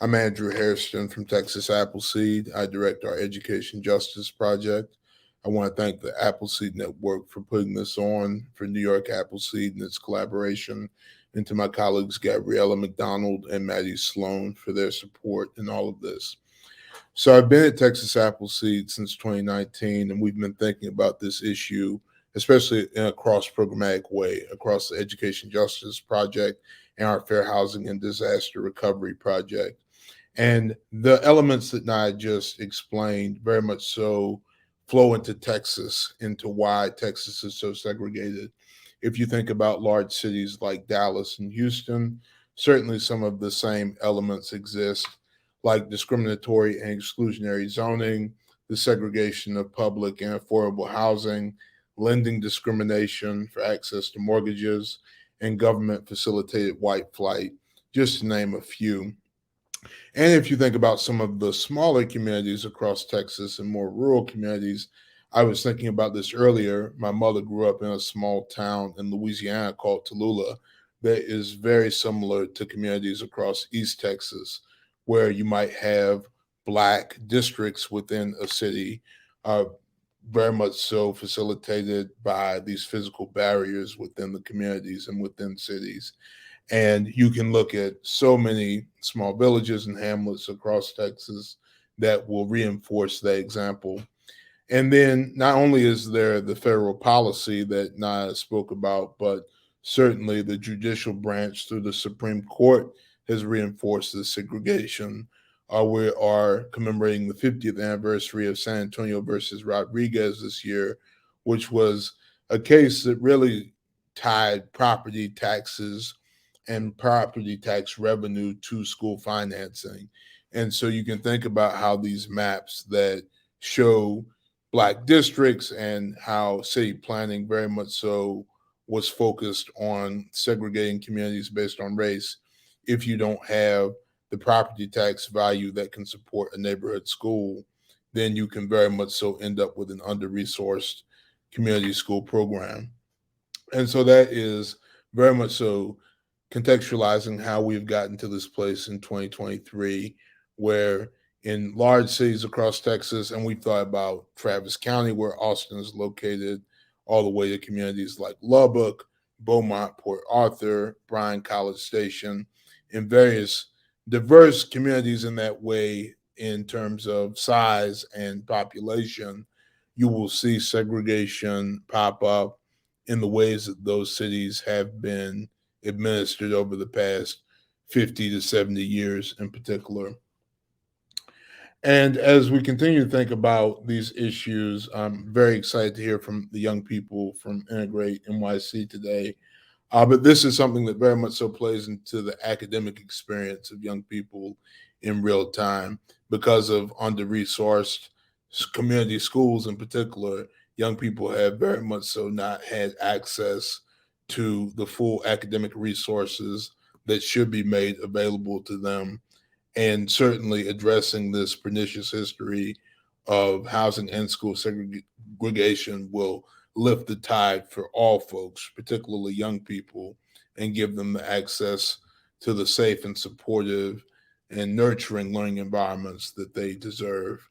I'm Andrew Hairston from Texas Appleseed. I direct our Education Justice Project. I want to thank the Appleseed Network for putting this on, for New York Appleseed and its collaboration, and to my colleagues Gabriella McDonald and Maddie Sloan for their support in all of this. So I've been at Texas Appleseed since 2019, and we've been thinking about this issue, especially in a cross-programmatic way, across the Education Justice Project and our Fair Housing and Disaster Recovery Project. And the elements that I just explained very much so flow into Texas, into why Texas is so segregated. If you think about large cities like Dallas and Houston, certainly some of the same elements exist, like discriminatory and exclusionary zoning, the segregation of public and affordable housing, lending discrimination for access to mortgages, and government facilitated white flight, just to name a few. And if you think about some of the smaller communities across Texas and more rural communities, I was thinking about this earlier. My mother grew up in a small town in Louisiana called Tallulah that is very similar to communities across East Texas, where you might have Black districts within a city, uh, very much so facilitated by these physical barriers within the communities and within cities. And you can look at so many small villages and hamlets across Texas that will reinforce that example. And then not only is there the federal policy that Naya spoke about, but certainly the judicial branch through the Supreme Court has reinforced the segregation. We are commemorating the 50th anniversary of San Antonio versus Rodriguez this year, which was a case that really tied property taxes and property tax revenue to school financing. And so you can think about how these maps that show Black districts and how city planning very much so was focused on segregating communities based on race. If you don't have the property tax value that can support a neighborhood school, then you can very much so end up with an under resourced community school program. And so that is very much so contextualizing how we've gotten to this place in 2023, where in large cities across Texas, and we've thought about Travis County, where Austin is located, all the way to communities like Lubbock, Beaumont, Port Arthur, Bryan College Station, and various diverse communities in that way in terms of size and population, you will see segregation pop up in the ways that those cities have been administered over the past 50 to 70 years in particular. And as we continue to think about these issues, I'm very excited to hear from the young people from Integrate NYC today. But this is something that very much so plays into the academic experience of young people in real time because of under resourced community schools in particular. Young people have very much so not had access to the full academic resources that should be made available to them, and certainly addressing this pernicious history of housing and school segregation will lift the tide for all folks, particularly young people, and give them the access to the safe and supportive and nurturing learning environments that they deserve.